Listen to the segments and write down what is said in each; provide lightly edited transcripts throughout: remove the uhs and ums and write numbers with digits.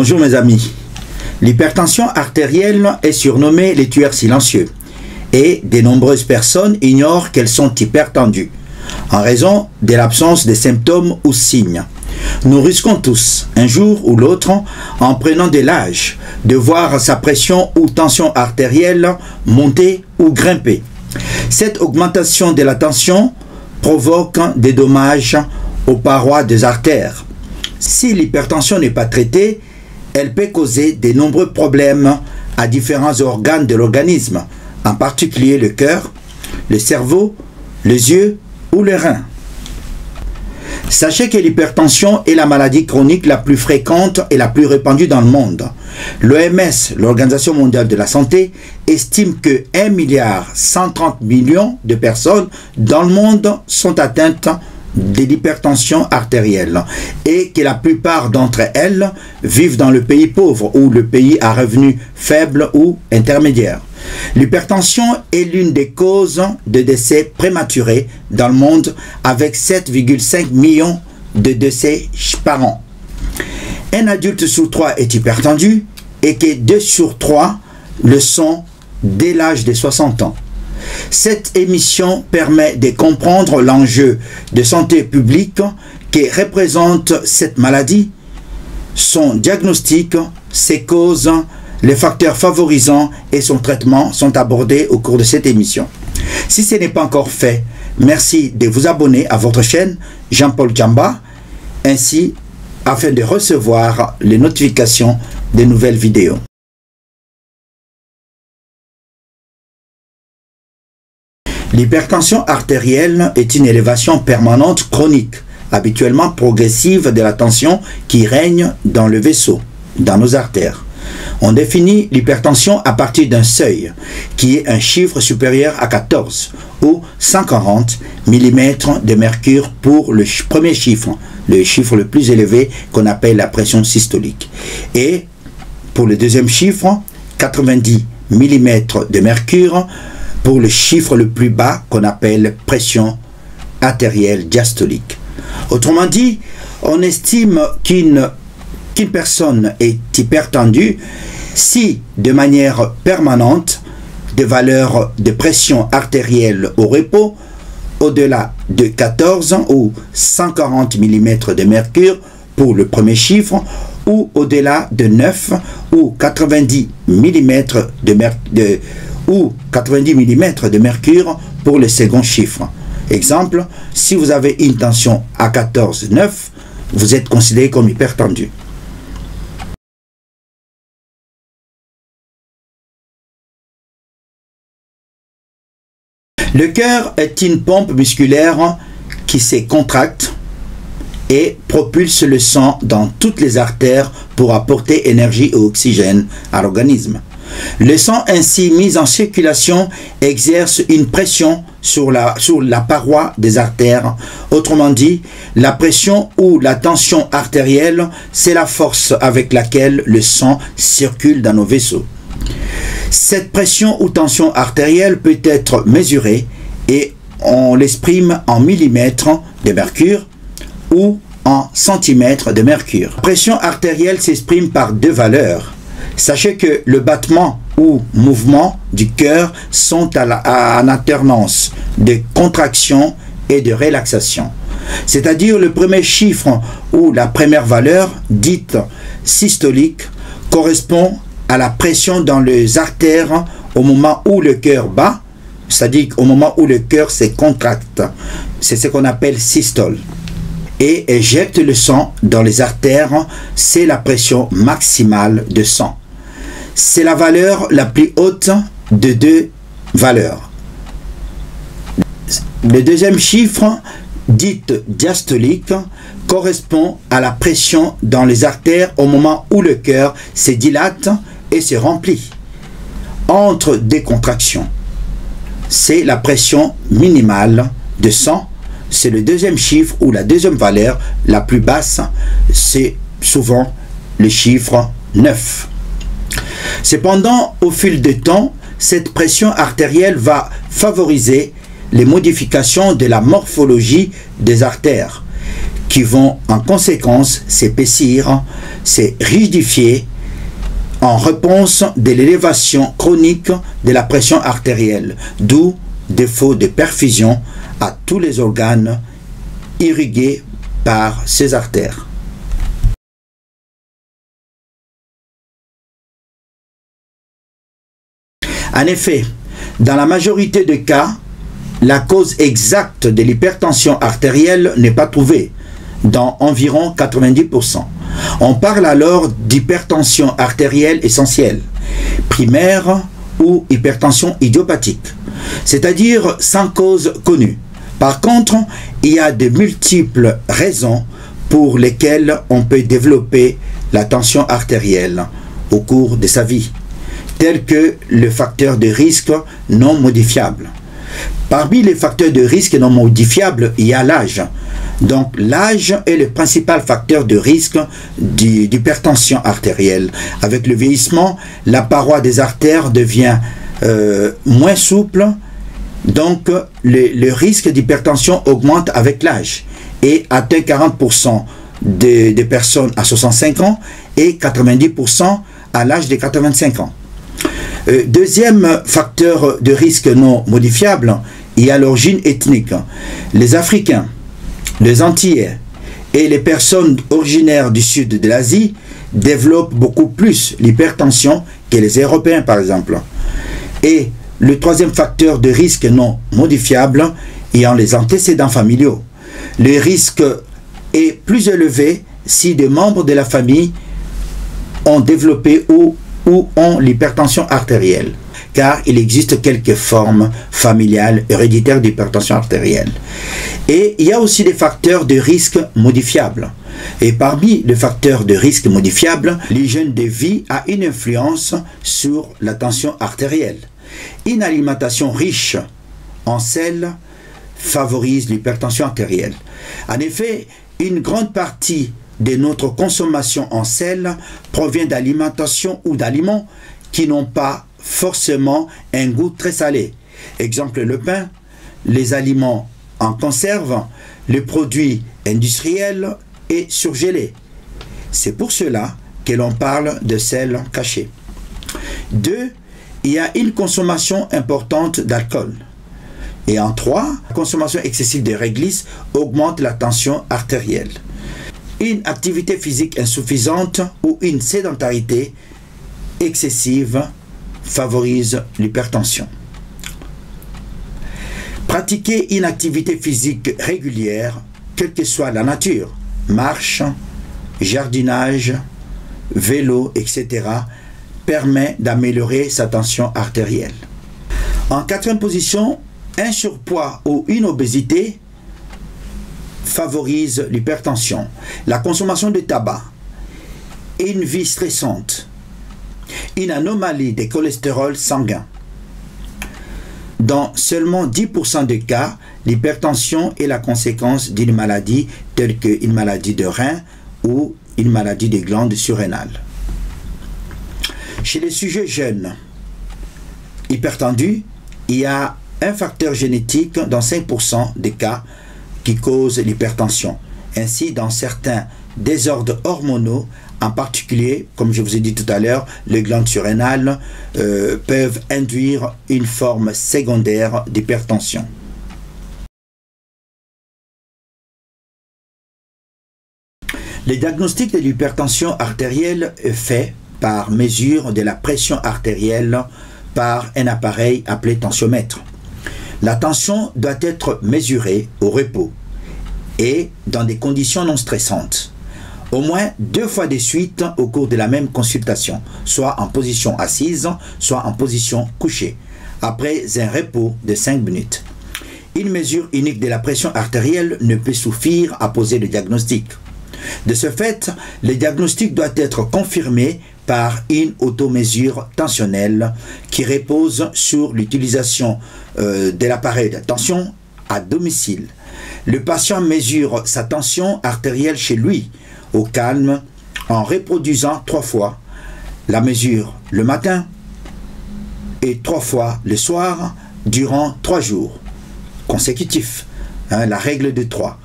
Bonjour mes amis. L'hypertension artérielle est surnommée les tueurs silencieux et de nombreuses personnes ignorent qu'elles sont hypertendues en raison de l'absence de symptômes ou signes. Nous risquons tous, un jour ou l'autre, en prenant de l'âge, de voir sa pression ou tension artérielle monter ou grimper. Cette augmentation de la tension provoque des dommages aux parois des artères. Si l'hypertension n'est pas traitée, elle peut causer de nombreux problèmes à différents organes de l'organisme, en particulier le cœur, le cerveau, les yeux ou les reins. Sachez que l'hypertension est la maladie chronique la plus fréquente et la plus répandue dans le monde. L'OMS, l'Organisation mondiale de la santé, estime que 1,130 milliard de personnes dans le monde sont atteintes de l'hypertension artérielle et que la plupart d'entre elles vivent dans le pays pauvre ou le pays à revenus faibles ou intermédiaires. L'hypertension est l'une des causes de décès prématurés dans le monde avec 7,5 millions de décès par an. Un adulte sur 3 est hypertendu et que 2 sur 3 le sont dès l'âge de 60 ans. Cette émission permet de comprendre l'enjeu de santé publique que représente cette maladie, son diagnostic, ses causes, les facteurs favorisants et son traitement sont abordés au cours de cette émission. Si ce n'est pas encore fait, merci de vous abonner à votre chaîne Jean-Paul Djamba, ainsi afin de recevoir les notifications des nouvelles vidéos. L'hypertension artérielle est une élévation permanente chronique, habituellement progressive de la tension qui règne dans le vaisseau, dans nos artères. On définit l'hypertension à partir d'un seuil, qui est un chiffre supérieur à 14 ou 140 mm de mercure pour le premier chiffre, le chiffre le plus élevé qu'on appelle la pression systolique. Et pour le deuxième chiffre, 90 mm de mercure pour le chiffre le plus bas qu'on appelle pression artérielle diastolique. Autrement dit, on estime qu'une personne est hypertendue si, de manière permanente, des valeurs de pression artérielle au repos au-delà de 14 ou 140 mm de mercure pour le premier chiffre ou au-delà de 9 ou 90 mm de mercure pour le second chiffre. Exemple, si vous avez une tension à 14,9, vous êtes considéré comme hypertendu. Le cœur est une pompe musculaire qui se contracte et propulse le sang dans toutes les artères pour apporter énergie et oxygène à l'organisme. Le sang ainsi mis en circulation exerce une pression sur la paroi des artères. Autrement dit, la pression ou la tension artérielle, c'est la force avec laquelle le sang circule dans nos vaisseaux. Cette pression ou tension artérielle peut être mesurée et on l'exprime en millimètres de mercure ou en centimètres de mercure. La pression artérielle s'exprime par deux valeurs. Sachez que le battement ou mouvement du cœur sont en alternance de contraction et de relaxation. C'est-à-dire le premier chiffre ou la première valeur, dite systolique, correspond à la pression dans les artères au moment où le cœur bat, c'est-à-dire au moment où le cœur se contracte. C'est ce qu'on appelle systole. Et éjecte le sang dans les artères, c'est la pression maximale de sang. C'est la valeur la plus haute de deux valeurs. Le deuxième chiffre, dite diastolique, correspond à la pression dans les artères au moment où le cœur se dilate et se remplit. Entre des contractions, c'est la pression minimale de sang. C'est le deuxième chiffre ou la deuxième valeur la plus basse, c'est souvent le chiffre 9. Cependant, au fil du temps, cette pression artérielle va favoriser les modifications de la morphologie des artères qui vont en conséquence s'épaissir, se rigidifier en réponse de l'élévation chronique de la pression artérielle, d'où défaut de perfusion à tous les organes irrigués par ces artères. En effet, dans la majorité des cas, la cause exacte de l'hypertension artérielle n'est pas trouvée, dans environ 90%. On parle alors d'hypertension artérielle essentielle, primaire ou hypertension idiopathique, c'est-à-dire sans cause connue. Par contre, il y a de multiples raisons pour lesquelles on peut développer la tension artérielle au cours de sa vie, tels que le facteur de risque non modifiable. Parmi les facteurs de risque non modifiables, il y a l'âge. Donc l'âge est le principal facteur de risque d'hypertension artérielle. Avec le vieillissement, la paroi des artères devient moins souple, donc le risque d'hypertension augmente avec l'âge et atteint 40% des personnes à 65 ans et 90% à l'âge de 85 ans. Deuxième facteur de risque non modifiable, il y a l'origine ethnique. Les Africains, les Antillais et les personnes originaires du sud de l'Asie développent beaucoup plus l'hypertension que les Européens par exemple. Et le troisième facteur de risque non modifiable, il y a les antécédents familiaux. Le risque est plus élevé si des membres de la famille ont développé ou ont l'hypertension artérielle, car il existe quelques formes familiales héréditaires d'hypertension artérielle. Et il y a aussi des facteurs de risque modifiables. Et parmi les facteurs de risque modifiables, l'hygiène de vie a une influence sur la tension artérielle. Une alimentation riche en sel favorise l'hypertension artérielle. En effet, une grande partie de notre consommation en sel provient d'alimentation ou d'aliments qui n'ont pas forcément un goût très salé. Exemple, le pain, les aliments en conserve, les produits industriels et surgelés. C'est pour cela que l'on parle de sel caché. 2. Il y a une consommation importante d'alcool. Et en 3, la consommation excessive de réglisse augmente la tension artérielle. Une activité physique insuffisante ou une sédentarité excessive favorise l'hypertension. Pratiquer une activité physique régulière, quelle que soit la nature, marche, jardinage, vélo, etc., permet d'améliorer sa tension artérielle. En quatrième position, un surpoids ou une obésité favorise l'hypertension. La consommation de tabac, une vie stressante, une anomalie de cholestérol sanguin. Dans seulement 10% des cas, l'hypertension est la conséquence d'une maladie telle qu'une maladie de rein ou une maladie des glandes surrénales. Chez les sujets jeunes hypertendus, il y a un facteur génétique dans 5% des cas qui cause l'hypertension. Ainsi, dans certains désordres hormonaux, en particulier, comme je vous ai dit tout à l'heure, les glandes surrénales peuvent induire une forme secondaire d'hypertension. Le diagnostic de l'hypertension artérielle est fait par mesure de la pression artérielle par un appareil appelé tensiomètre. La tension doit être mesurée au repos et dans des conditions non stressantes, au moins 2 fois de suite au cours de la même consultation, soit en position assise, soit en position couchée, après un repos de 5 minutes. Une mesure unique de la pression artérielle ne peut suffire à poser le diagnostic. De ce fait, le diagnostic doit être confirmé par une automesure tensionnelle qui repose sur l'utilisation de l'appareil de tension à domicile. Le patient mesure sa tension artérielle chez lui, au calme, en reproduisant 3 fois la mesure le matin et 3 fois le soir durant 3 jours consécutifs, la règle de 3.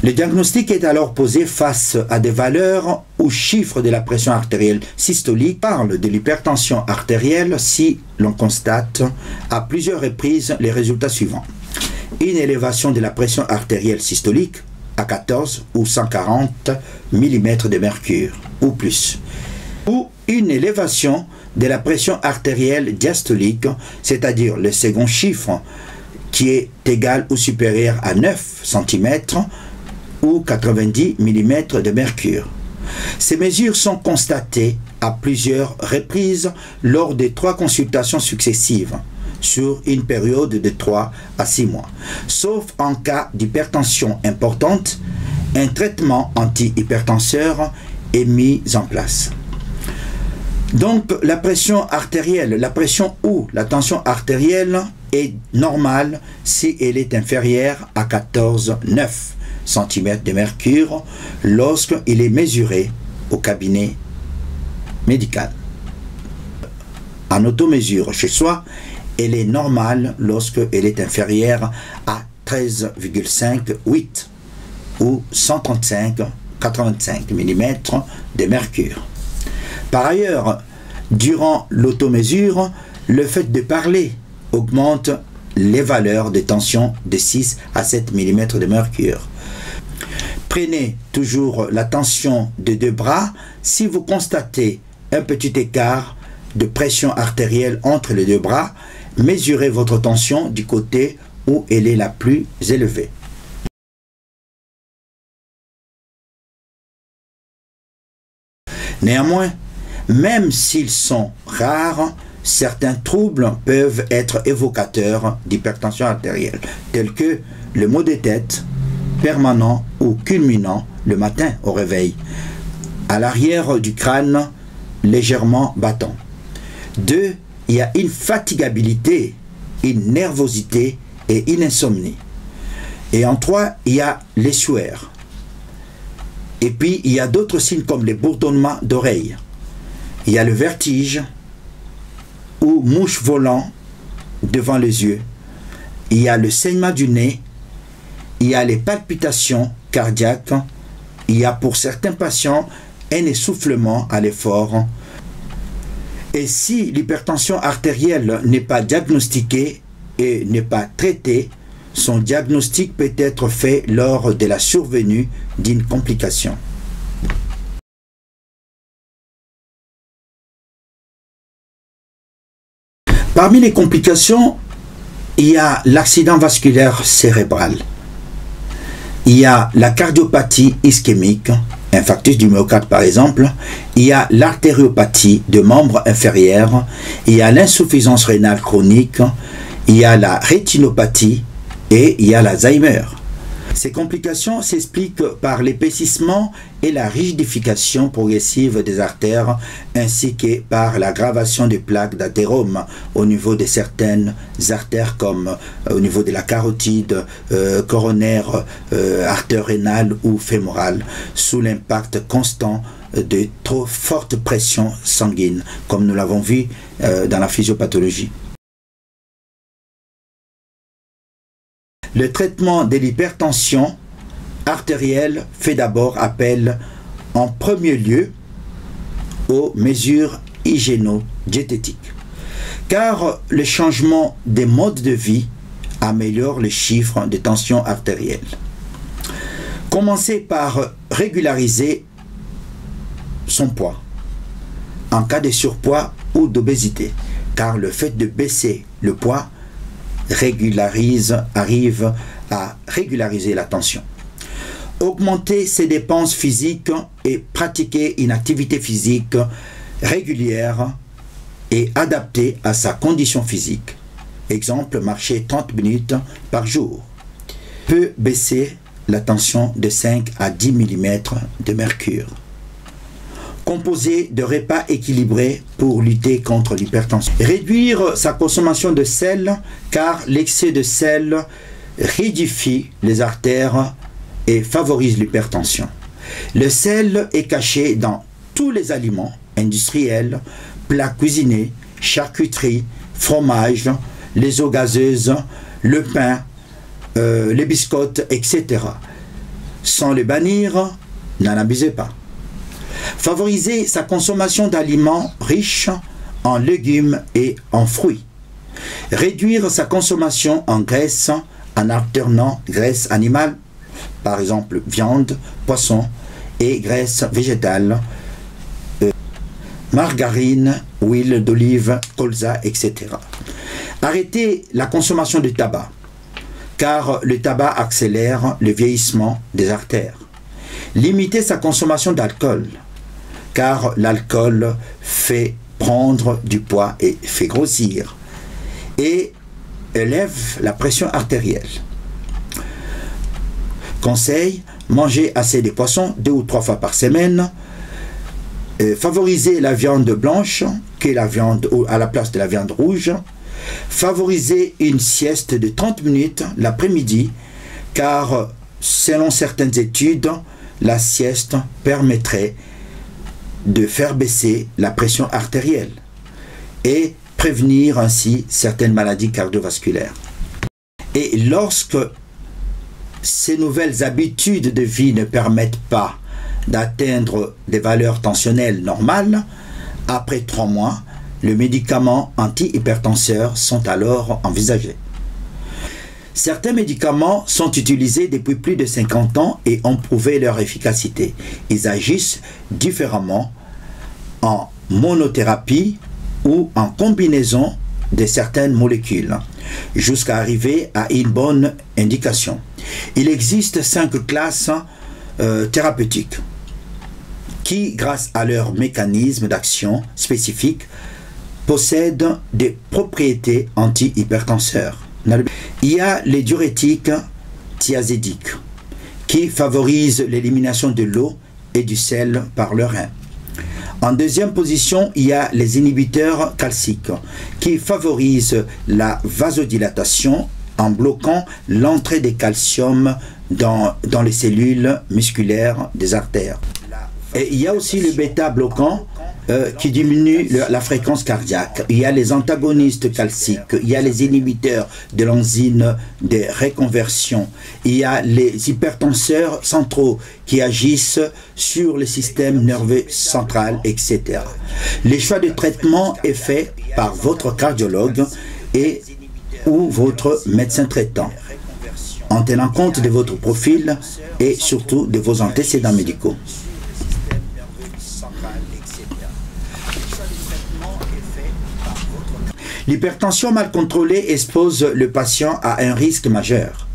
Le diagnostic est alors posé face à des valeurs ou chiffres de la pression artérielle systolique. Parle de l'hypertension artérielle si l'on constate à plusieurs reprises les résultats suivants. Une élévation de la pression artérielle systolique à 14 ou 140 mm de mercure ou plus, ou une élévation de la pression artérielle diastolique, c'est-à-dire le second chiffre qui est égal ou supérieur à 9 cm ou 90 mm de mercure. Ces mesures sont constatées à plusieurs reprises lors des 3 consultations successives sur une période de 3 à 6 mois. Sauf en cas d'hypertension importante, un traitement antihypertenseur est mis en place. Donc la pression artérielle, la pression ou la tension artérielle est normale si elle est inférieure à 14,9 cm de mercure lorsqu'il est mesuré au cabinet médical. En automesure chez soi, elle est normale lorsqu'elle est inférieure à 13,58 ou 135,85 mm de mercure. Par ailleurs, durant l'automesure, le fait de parler augmente les valeurs de tension de 6 à 7 mm de mercure. Prenez toujours la tension de 2 bras si vous constatez un petit écart de pression artérielle entre les 2 bras. Mesurez votre tension du côté où elle est la plus élevée. Néanmoins, même s'ils sont rares, certains troubles peuvent être évocateurs d'hypertension artérielle, tels que le maux de tête permanent ou culminant le matin au réveil, à l'arrière du crâne légèrement battant. 2. Il y a une fatigabilité, une nervosité et une insomnie. Et en 3, il y a les sueurs. Et puis, il y a d'autres signes comme les bourdonnements d'oreilles. Il y a le vertige ou mouche volant devant les yeux. Il y a le saignement du nez. Il y a les palpitations cardiaques. Il y a pour certains patients un essoufflement à l'effort. Et si l'hypertension artérielle n'est pas diagnostiquée et n'est pas traitée, son diagnostic peut être fait lors de la survenue d'une complication. Parmi les complications, il y a l'accident vasculaire cérébral. Il y a la cardiopathie ischémique, infarctus du myocarde par exemple, il y a l'artériopathie de membres inférieurs, il y a l'insuffisance rénale chronique, il y a la rétinopathie et il y a l'Alzheimer. Ces complications s'expliquent par l'épaississement et la rigidification progressive des artères ainsi que par l'aggravation des plaques d'athérome au niveau de certaines artères comme au niveau de la carotide, coronaire, artère rénale ou fémorale sous l'impact constant de trop forte pression sanguine comme nous l'avons vu dans la physiopathologie. Le traitement de l'hypertension artérielle fait d'abord appel en premier lieu aux mesures hygiéno-diététiques, car le changement des modes de vie améliore les chiffres de tension artérielle. Commencez par régulariser son poids en cas de surpoids ou d'obésité, car le fait de baisser le poids arrive à régulariser la tension. Augmenter ses dépenses physiques et pratiquer une activité physique régulière et adaptée à sa condition physique. Exemple, marcher 30 minutes par jour peut baisser la tension de 5 à 10 mm de mercure. Composer de repas équilibrés pour lutter contre l'hypertension. Réduire sa consommation de sel, car l'excès de sel rigidifie les artères et favorise l'hypertension. Le sel est caché dans tous les aliments industriels, plats cuisinés, charcuterie, fromage, les eaux gazeuses, le pain, les biscottes, etc. Sans le bannir, n'en abusez pas. Favorisez sa consommation d'aliments riches en légumes et en fruits. Réduire sa consommation en graisse en alternant graisse animale, par exemple viande, poisson, et graisse végétale, margarine, huile d'olive, colza, etc. Arrêtez la consommation de tabac, car le tabac accélère le vieillissement des artères. Limitez sa consommation d'alcool, car l'alcool fait prendre du poids et fait grossir, et élève la pression artérielle. Conseil, mangez assez de poissons 2 ou 3 fois par semaine. Favorisez la viande blanche qui est la viande à la place de la viande rouge. Favorisez une sieste de 30 minutes l'après-midi, car selon certaines études, la sieste permettrait de faire baisser la pression artérielle et prévenir ainsi certaines maladies cardiovasculaires. Et lorsque ces nouvelles habitudes de vie ne permettent pas d'atteindre des valeurs tensionnelles normales, après 3 mois, les médicaments antihypertenseurs sont alors envisagés. Certains médicaments sont utilisés depuis plus de 50 ans et ont prouvé leur efficacité. Ils agissent différemment en monothérapie ou en combinaison de certaines molécules, jusqu'à arriver à une bonne indication. Il existe 5 classes thérapeutiques qui, grâce à leur mécanisme d'action spécifique, possèdent des propriétés antihypertenseurs. Il y a les diurétiques thiazédiques qui favorisent l'élimination de l'eau et du sel par le rein. En deuxième position, il y a les inhibiteurs calciques qui favorisent la vasodilatation en bloquant l'entrée des calcium dans les cellules musculaires des artères. Et il y a aussi le bêta-bloquant qui diminue la fréquence cardiaque. Il y a les antagonistes calciques, il y a les inhibiteurs de l'enzyme de réconversion, il y a les hypertenseurs centraux qui agissent sur le système nerveux central, etc. Le choix de traitement est fait par votre cardiologue et ou votre médecin traitant, en tenant compte de votre profil et surtout de vos antécédents médicaux. L'hypertension mal contrôlée expose le patient à un risque majeur.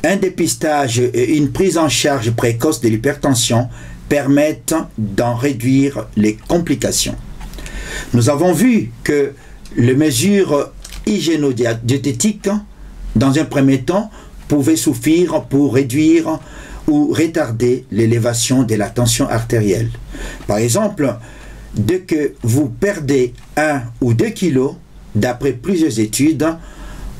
Un dépistage et une prise en charge précoce de l'hypertension permettent d'en réduire les complications. Nous avons vu que les mesures hygiéno-diététiques, dans un premier temps, pouvaient suffire pour réduire ou retarder l'élévation de la tension artérielle. Par exemple, dès que vous perdez 1 ou 2 kilos, d'après plusieurs études,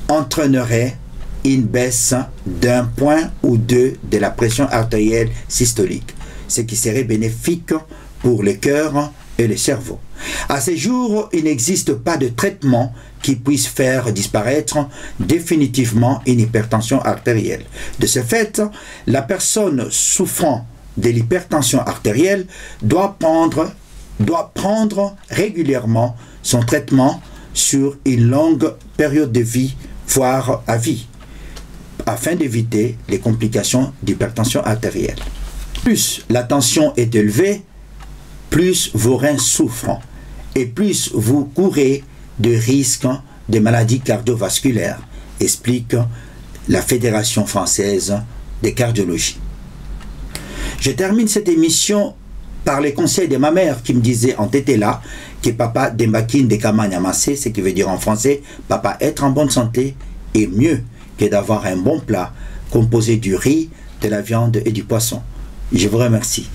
entraînerait une baisse d'1 point ou 2 de la pression artérielle systolique, ce qui serait bénéfique pour le cœur et le cerveau. À ce jour, il n'existe pas de traitement qui puisse faire disparaître définitivement une hypertension artérielle. De ce fait, la personne souffrant de l'hypertension artérielle doit prendre régulièrement son traitement sur une longue période de vie, voire à vie, afin d'éviter les complications d'hypertension artérielle. Plus la tension est élevée, plus vos reins souffrent et plus vous courez de risques de maladies cardiovasculaires, explique la Fédération française de cardiologie. Je termine cette émission par les conseils de ma mère qui me disait en tété-là que papa Dembakine de Kamanyamassé, ce qui veut dire en français, papa, être en bonne santé est mieux que d'avoir un bon plat composé du riz, de la viande et du poisson. Je vous remercie.